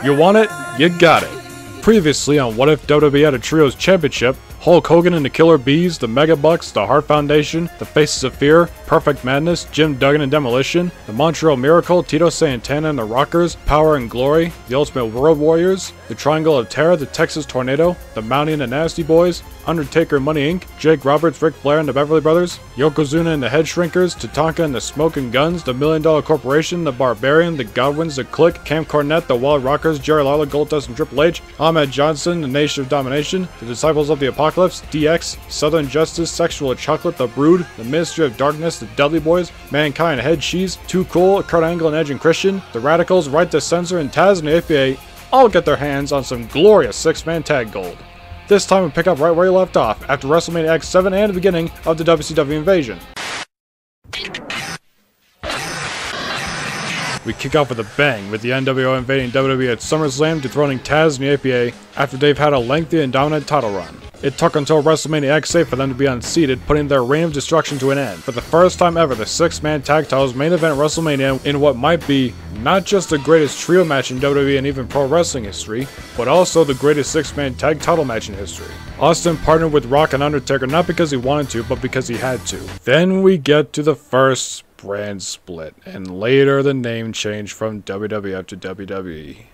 You want it? You got it. Previously on What If WWE had a Trios Championship, Hulk Hogan and the Killer Bees, the Mega Bucks, the Heart Foundation, the Faces of Fear, Perfect Madness, Jim Duggan and Demolition, the Montreal Miracle, Tito Santana and the Rockers, Power and Glory, the Ultimate World Warriors, the Triangle of Terror, the Texas Tornado, the Mountie and the Nasty Boys, Undertaker and Money Inc., Jake Roberts, Ric Flair and the Beverly Brothers, Yokozuna and the Head Shrinkers, Tatanka and the Smoking Guns, the $1 Million Corporation, the Barbarian, the Godwins, the Click, Camp Cornette, the Wild Rockers, Jerry Lawler, Goldust and Triple H, Ahmed Johnson, the Nation of Domination, the Disciples of the Apocalypse, DX, Southern Justice, Sexual Chocolate, the Brood, the Ministry of Darkness, the Dudley Boys, Mankind, Head Cheese, Too Cool, Kurt Angle and Edge and Christian, the Radicals, Right to Censor, and Taz and the APA all get their hands on some glorious six-man tag gold. This time we pick up right where you left off, after WrestleMania X7 and the beginning of the WCW invasion. We kick off with a bang, with the NWO invading WWE at SummerSlam, dethroning Taz and the APA after they've had a lengthy and dominant title run. It took until WrestleMania X8 for them to be unseated, putting their reign of destruction to an end. For the first time ever, the six-man tag titles main event WrestleMania in what might be not just the greatest trio match in WWE and even pro wrestling history, but also the greatest six-man tag title match in history. Austin partnered with Rock and Undertaker not because he wanted to, but because he had to. Then we get to the first brand split, and later the name change from WWF to WWE.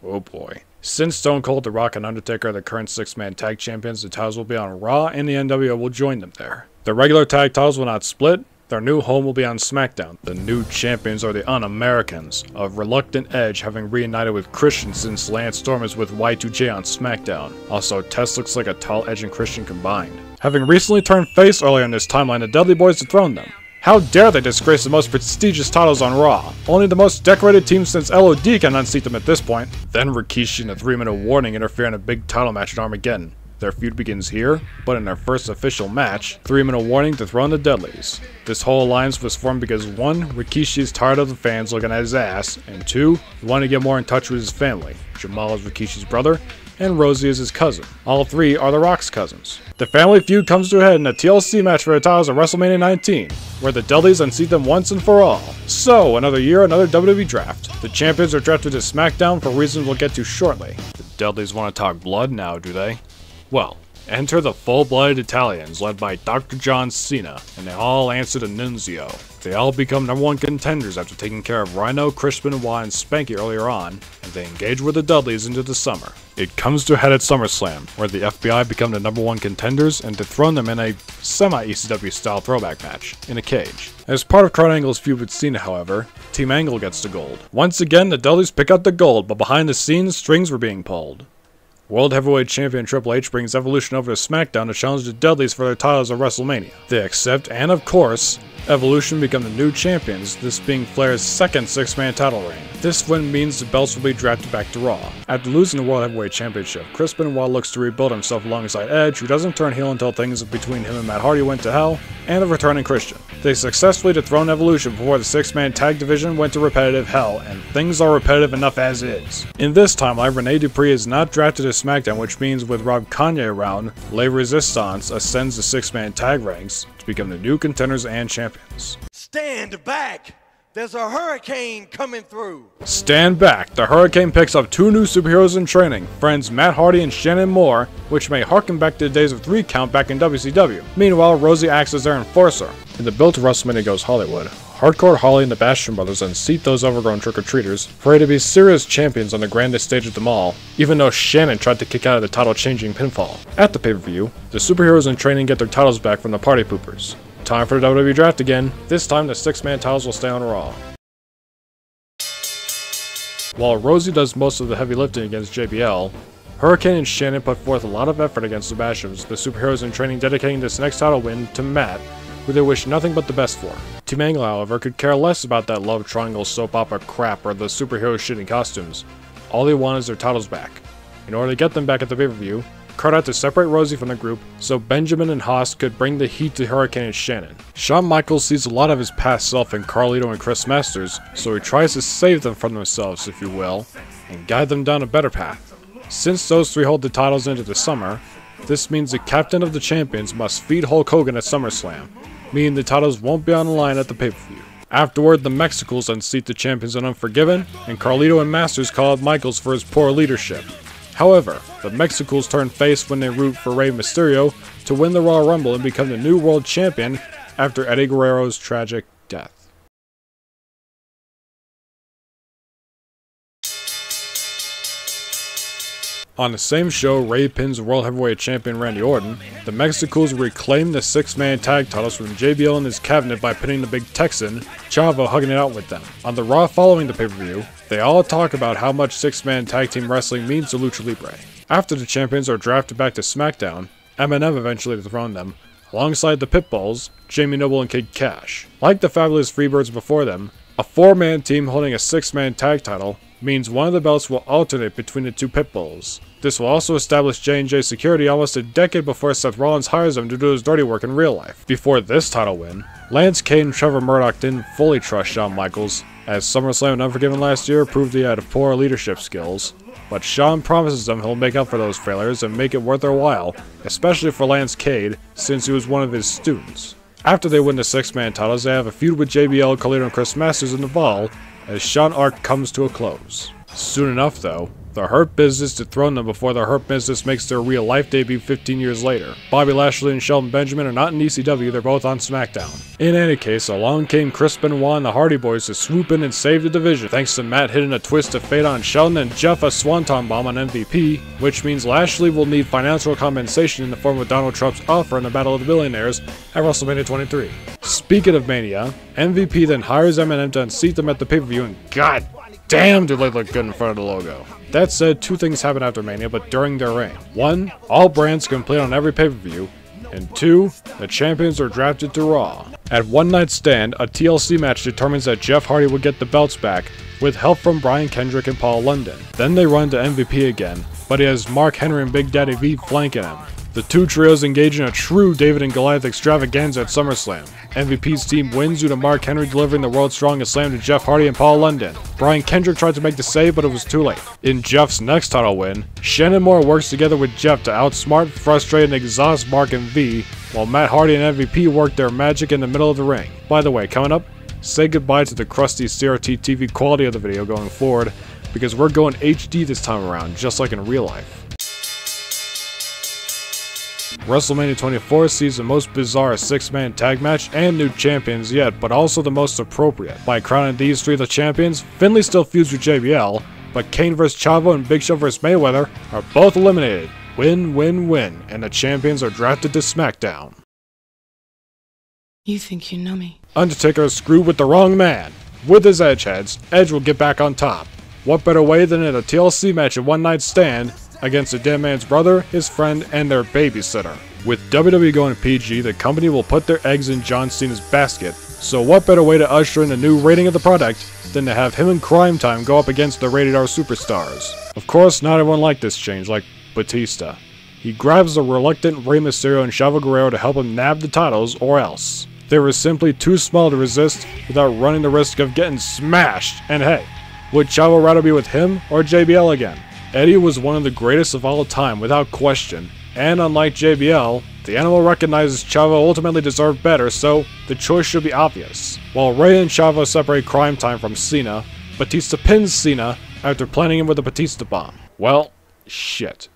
Oh boy. Since Stone Cold, The Rock, and Undertaker are the current six-man tag champions, the titles will be on Raw, and the NWO will join them there. The regular tag titles will not split. Their new home will be on SmackDown. The new champions are the Un-Americans, of Reluctant Edge having reunited with Christian since Lance Storm is with Y2J on SmackDown. Also, Test looks like a tall Edge and Christian combined. Having recently turned face earlier in this timeline, the Dudley Boys dethroned them. How dare they disgrace the most prestigious titles on Raw? Only the most decorated team since LOD can unseat them at this point. Then Rikishi and a 3-minute warning interfere in a big title match at Armageddon. Their feud begins here, but in their first official match, 3-minute warning to dethrone the Dudleys. This whole alliance was formed because 1, Rikishi is tired of the fans looking at his ass, and 2, he wanted to get more in touch with his family. Jamal is Rikishi's brother, and Rosie is his cousin. All 3 are The Rock's cousins. The family feud comes to a head in a TLC match for the titles at WrestleMania 19, where the Dudleys unseat them once and for all. So, another year, another WWE draft. The champions are drafted to SmackDown for reasons we'll get to shortly. The Dudleys want to talk blood now, do they? Well, enter the full-blooded Italians led by Dr. John Cena, and they all answer to Nunzio. They all become #1 contenders after taking care of Rhino, Crispin, Benoit, and Spanky earlier on, and they engage with the Dudleys into the summer. It comes to a head at SummerSlam, where the FBI become the #1 contenders and dethrone them in a semi-ECW style throwback match, in a cage. As part of Kurt Angle's feud with Cena, however, Team Angle gets the gold. Once again, the Dudleys pick up the gold, but behind the scenes, strings were being pulled. World Heavyweight Champion Triple H brings Evolution over to SmackDown to challenge the Dudleys for their titles at WrestleMania. They accept, and of course, Evolution become the new champions, this being Flair's second six-man title reign. This win means the belts will be drafted back to Raw. After losing the World Heavyweight Championship, Chris Benoit looks to rebuild himself alongside Edge, who doesn't turn heel until things between him and Matt Hardy went to hell, and the returning Christian. They successfully dethroned Evolution before the six-man tag division went to repetitive hell, and things are repetitive enough as is. In this timeline, Rene Dupree is not drafted to SmackDown, which means with Rob Kanye around, Les Resistance ascends the six-man tag ranks to become the new contenders and champions. Stand back! There's a hurricane coming through! Stand back! The Hurricane picks up 2 new superheroes in training, friends Matt Hardy and Shannon Moore, which may harken back to the days of 3 count back in WCW. Meanwhile, Rosie acts as their enforcer. In the build to WrestleMania Goes Hollywood, Hardcore Holly and the Bastion Brothers unseat those overgrown trick-or-treaters, ready to be serious champions on the grandest stage of them all, even though Shannon tried to kick out of the title-changing pinfall. At the pay-per-view, the superheroes in training get their titles back from the Party Poopers. Time for the WWE draft again. This time the six-man titles will stay on Raw. While Rosie does most of the heavy lifting against JBL, Hurricane and Shannon put forth a lot of effort against the Bastions, the superheroes in training dedicating this next title win to Matt, who they wish nothing but the best for. Team Angle, however, could care less about that love triangle soap opera crap or the superheroes shit in costumes. All they want is their titles back. In order to get them back at the pay-per-view, Kurt had to separate Rosie from the group so Benjamin and Haas could bring the heat to Hurricane and Shannon. Shawn Michaels sees a lot of his past self in Carlito and Chris Masters, so he tries to save them from themselves, if you will, and guide them down a better path. Since those 3 hold the titles into the summer, this means the captain of the champions must feed Hulk Hogan at SummerSlam, meaning the titles won't be on the line at the pay-per-view. Afterward, the Mexicals unseat the champions on Unforgiven, and Carlito and Masters call out Michaels for his poor leadership. However, the Mexicals turn face when they root for Rey Mysterio to win the Royal Rumble and become the new world champion after Eddie Guerrero's tragic death. On the same show, Rey pins World Heavyweight Champion Randy Orton. The Mexicals reclaim the 6-man tag titles from JBL and his cabinet by pinning the Big Texan, Chavo hugging it out with them. On the Raw following the pay-per-view, they all talk about how much 6-man tag team wrestling means to Lucha Libre. After the champions are drafted back to SmackDown, MNM eventually dethroned them, alongside the Pitbulls, Jamie Noble and Kid Cash. Like the Fabulous Freebirds before them, a 4-man team holding a 6-man tag title means one of the belts will alternate between the two Pitbulls. This will also establish J&J security almost a decade before Seth Rollins hires them to do his dirty work in real life. Before this title win, Lance Cade and Trevor Murdoch didn't fully trust Shawn Michaels, as SummerSlam and Unforgiven last year proved he had poor leadership skills. But Shawn promises them he'll make up for those failures and make it worth their while, especially for Lance Cade, since he was one of his students. After they win the 6-man titles, they have a feud with JBL, Carlito, and Chris Masters in the Ball, as Shawn arc comes to a close. Soon enough, though, the Hurt Business dethrone them before the Hurt Business makes their real-life debut 15 years later. Bobby Lashley and Shelton Benjamin are not in ECW, they're both on SmackDown. In any case, along came Chris Benoit and the Hardy Boys to swoop in and save the division, thanks to Matt hitting a twist of fate on Shelton and Jeff a Swanton Bomb on MVP, which means Lashley will need financial compensation in the form of Donald Trump's offer in the Battle of the Billionaires at WrestleMania 23. Speaking of Mania, MVP then hires Eminem to unseat them at the pay-per-view, and god damn do they look good in front of the logo. That said, two things happen after Mania, but during their reign. 1. All brands complete on every pay-per-view, and 2. The champions are drafted to Raw. At One Night Stand, a TLC match determines that Jeff Hardy will get the belts back, with help from Brian Kendrick and Paul London. Then they run to MVP again, but he has Mark Henry and Big Daddy V flanking him. The two trios engage in a true David and Goliath extravaganza at SummerSlam. MVP's team wins due to Mark Henry delivering the world's strongest slam to Jeff Hardy and Paul London. Brian Kendrick tried to make the save, but it was too late. In Jeff's next title win, Shannon Moore works together with Jeff to outsmart, frustrate, and exhaust Mark and V, while Matt Hardy and MVP work their magic in the middle of the ring. By the way, coming up, say goodbye to the crusty CRT TV quality of the video going forward, because we're going HD this time around, just like in real life. WrestleMania 24 sees the most bizarre 6-man tag match and new champions yet, but also the most appropriate. By crowning these three the champions, Finlay still feuds with JBL, but Kane vs. Chavo and Big Show vs. Mayweather are both eliminated. Win, win, win, and the champions are drafted to SmackDown. You think you know me? Undertaker is screwed with the wrong man. With his Edgeheads, Edge will get back on top. What better way than in a TLC match at One Night Stand against the dead man's brother, his friend, and their babysitter. With WWE going PG, the company will put their eggs in John Cena's basket, so what better way to usher in a new rating of the product than to have him and Crime Time go up against the rated R superstars. Of course, not everyone liked this change, like Batista. He grabs the reluctant Rey Mysterio and Chavo Guerrero to help him nab the titles, or else. They were simply too small to resist without running the risk of getting smashed, and hey, would Chavo rather be with him or JBL again? Eddie was one of the greatest of all time without question, and unlike JBL, the animal recognizes Chavo ultimately deserved better, so the choice should be obvious. While Rey and Chavo separate Crime Time from Cena, Batista pins Cena after planting him with a Batista bomb. Well, shit.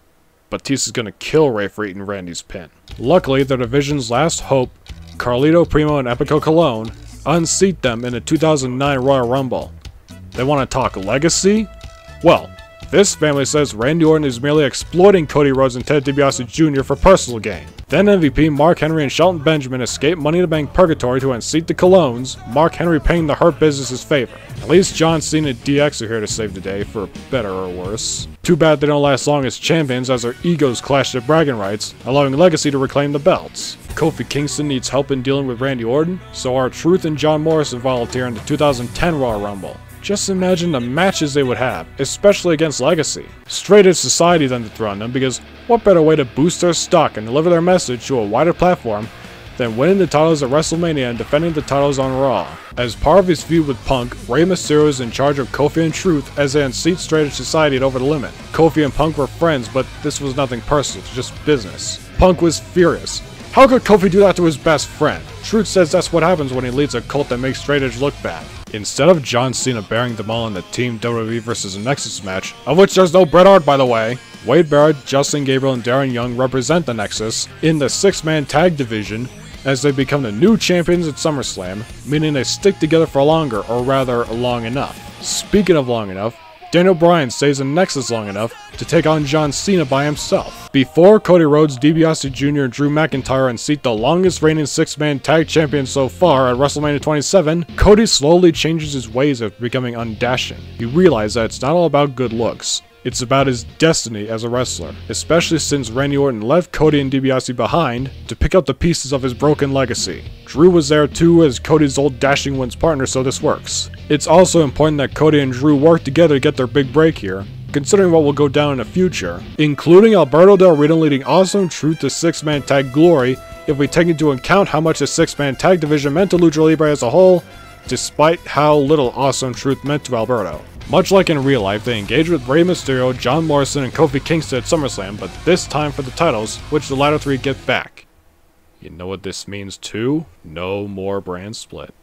Batista's gonna kill Rey for eating Randy's pin. Luckily, their division's last hope, Carlito, Primo, and Epico Colon, unseat them in the 2009 Royal Rumble. They want to talk legacy? Well, this family says Randy Orton is merely exploiting Cody Rhodes and Ted DiBiase Jr. for personal gain. Then MVP, Mark Henry, and Shelton Benjamin escape Money in the Bank Purgatory to unseat the Colones, Mark Henry paying the Hurt Business his favor. At least John Cena and DX are here to save the day, for better or worse. Too bad they don't last long as champions as their egos clash their bragging rights, allowing Legacy to reclaim the belts. Kofi Kingston needs help in dealing with Randy Orton, so R-Truth and John Morrison volunteer in the 2010 Royal Rumble. Just imagine the matches they would have, especially against Legacy. Straight Edge Society then dethrone them, because what better way to boost their stock and deliver their message to a wider platform than winning the titles at WrestleMania and defending the titles on Raw. As part of his feud with Punk, Rey Mysterio is in charge of Kofi and Truth as they unseat Straight Edge Society at Over the Limit. Kofi and Punk were friends, but this was nothing personal, just business. Punk was furious. How could Kofi do that to his best friend? Truth says that's what happens when he leads a cult that makes straight edge look bad. Instead of John Cena bearing them all in the Team WWE vs. Nexus match, of which there's no Bret Hart by the way, Wade Barrett, Justin Gabriel, and Darren Young represent the Nexus in the 6-man tag division as they become the new champions at SummerSlam, meaning they stick together for longer, or rather, long enough. Speaking of long enough, Daniel Bryan stays in Nexus long enough to take on John Cena by himself. Before Cody Rhodes, DiBiase Jr., and Drew McIntyre unseat the longest reigning 6-man tag champion so far at WrestleMania 27, Cody slowly changes his ways of becoming undashing. He realized that it's not all about good looks. It's about his destiny as a wrestler, especially since Randy Orton left Cody and DiBiase behind to pick up the pieces of his broken legacy. Drew was there too as Cody's old Dashing One's partner, so this works. It's also important that Cody and Drew work together to get their big break here, considering what will go down in the future, including Alberto Del Rio leading Awesome Truth to 6-man tag glory if we take into account how much the 6-man tag division meant to Lucha Libre as a whole, despite how little Awesome Truth meant to Alberto. Much like in real life, they engage with Rey Mysterio, John Morrison, and Kofi Kingston at SummerSlam, but this time for the titles, which the latter three get back. You know what this means too? No more brand split.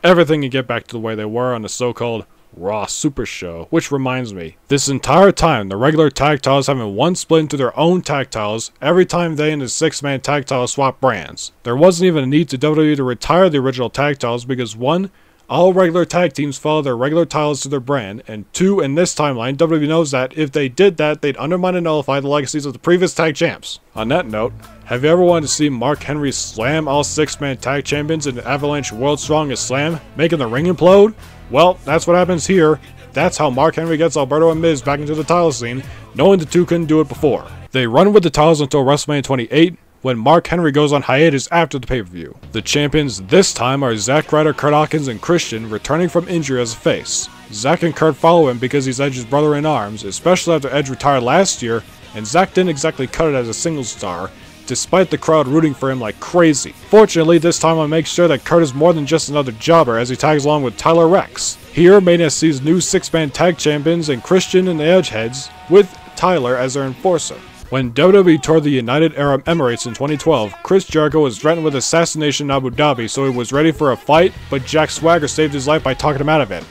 Everything can get back to the way they were on the so-called Raw Super Show, which reminds me, this entire time the regular tag titles have been one split into their own tag titles every time they and the 6-man tag title swap brands. There wasn't even a need to WWE to retire the original tag titles because 1, all regular tag teams follow their regular titles to their brand, and 2, in this timeline, WWE knows that if they did that, they'd undermine and nullify the legacies of the previous tag champs. On that note, have you ever wanted to see Mark Henry slam all 6-man tag champions in the Avalanche World's Strongest Slam, making the ring implode? Well, that's what happens here. That's how Mark Henry gets Alberto and Miz back into the title scene, knowing the two couldn't do it before. They run with the titles until WrestleMania 28, when Mark Henry goes on hiatus after the pay-per-view. The champions this time are Zack Ryder, Kurt Hawkins, and Christian, returning from injury as a face. Zack and Kurt follow him because he's Edge's brother in arms, especially after Edge retired last year, and Zack didn't exactly cut it as a singles star, despite the crowd rooting for him like crazy. Fortunately, this time I'll make sure that Kurt is more than just another jobber as he tags along with Tyler Rex. Here, Mania sees new 6-man tag champions and Christian and the Edgeheads, with Tyler as their enforcer. When WWE toured the United Arab Emirates in 2012, Chris Jericho was threatened with assassination in Abu Dhabi, so he was ready for a fight, but Jack Swagger saved his life by talking him out of it.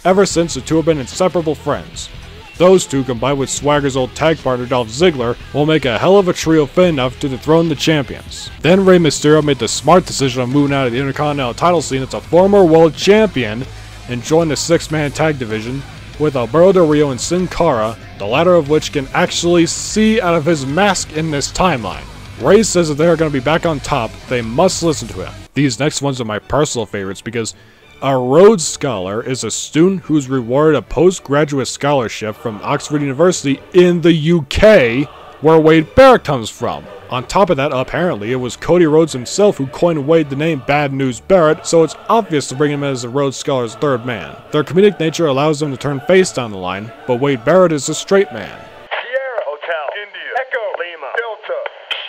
Ever since, the two have been inseparable friends. Those two, combined with Swagger's old tag partner Dolph Ziggler, will make a hell of a trio fit enough to dethrone the champions. Then Rey Mysterio made the smart decision of moving out of the Intercontinental title scene as a former world champion and joined the 6-man tag division with Alberto Del Rio and Sin Cara, the latter of which can actually see out of his mask in this timeline. Ray says that they are going to be back on top, they must listen to him. These next ones are my personal favorites because a Rhodes Scholar is a student who's rewarded a postgraduate scholarship from Oxford University in the UK, where Wade Barrett comes from. On top of that, apparently, it was Cody Rhodes himself who coined Wade the name Bad News Barrett, so it's obvious to bring him as the Rhodes Scholar's third man. Their comedic nature allows them to turn face down the line, but Wade Barrett is a straight man. Sierra Hotel, India, Echo, Lima, Delta,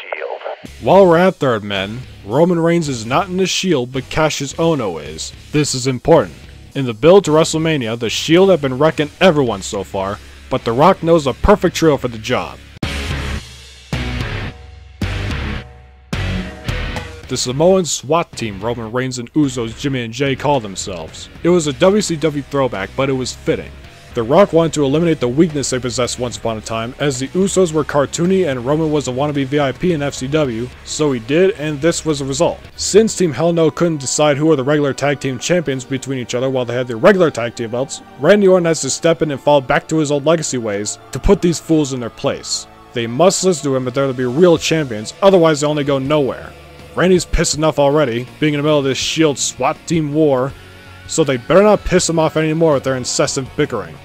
Shield. While we're at third men, Roman Reigns is not in the Shield, but Cassius Ohno is. This is important. In the build to WrestleMania, the Shield have been wrecking everyone so far, but The Rock knows a perfect trio for the job. The Samoan SWAT team Roman Reigns and Usos Jimmy and Jay call themselves. It was a WCW throwback, but it was fitting. The Rock wanted to eliminate the weakness they possessed once upon a time, as the Usos were cartoony and Roman was a wannabe VIP in FCW, so he did, and this was the result. Since Team Hell No couldn't decide who were the regular tag team champions between each other while they had their regular tag team belts, Randy Orton has to step in and fall back to his old legacy ways to put these fools in their place. They must listen to him if they're to be real champions, otherwise they only go nowhere. Randy's pissed enough already, being in the middle of this Shield SWAT team war, so they better not piss him off anymore with their incessant bickering.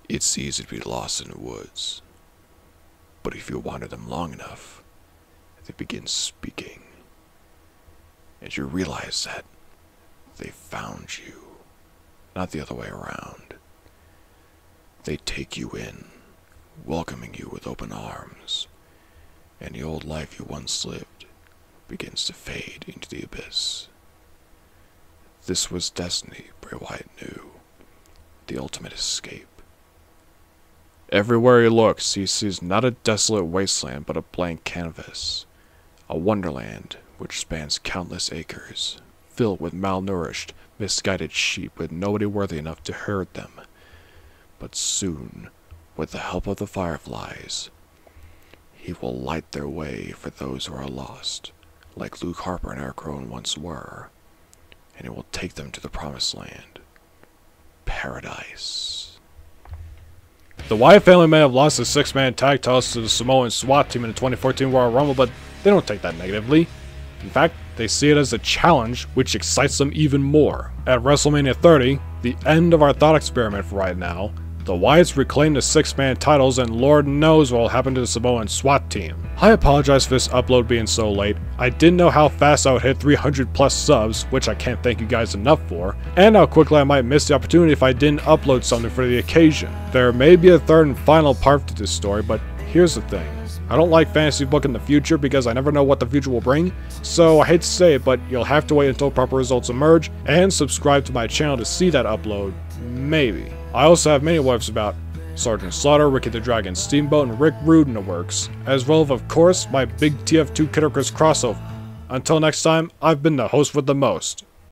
It's easy to be lost in the woods, but if you wander them long enough, they begin speaking, and you realize that they found you, not the other way around. They take you in, welcoming you with open arms, and the old life you once lived begins to fade into the abyss. This was destiny, Bray Wyatt knew, the ultimate escape. Everywhere he looks, he sees not a desolate wasteland, but a blank canvas. A wonderland which spans countless acres, filled with malnourished, misguided sheep with nobody worthy enough to herd them. But soon, with the help of the fireflies, he will light their way for those who are lost, like Luke Harper and Eric Rowan once were, and he will take them to the promised land. Paradise. The Wyatt family may have lost the 6-man tag titles to the Samoan SWAT team in the 2014 Royal Rumble, but they don't take that negatively. In fact, they see it as a challenge, which excites them even more. At WrestleMania 30, the end of our thought experiment for right now, the Wyatts reclaim the 6-man titles, and Lord knows what will happen to the Samoan SWAT team. I apologize for this upload being so late. I didn't know how fast I would hit 300 plus subs, which I can't thank you guys enough for, and how quickly I might miss the opportunity if I didn't upload something for the occasion. There may be a third and final part to this story, but here's the thing. I don't like fantasy booking the future because I never know what the future will bring, so I hate to say it, but you'll have to wait until proper results emerge, and subscribe to my channel to see that upload, maybe. I also have many what-ifs about Sergeant Slaughter, Ricky the Dragon Steamboat, and Rick Rude in the works, as well as, of course, my big TF2 Kid Chris crossover. Until next time, I've been the host with the most.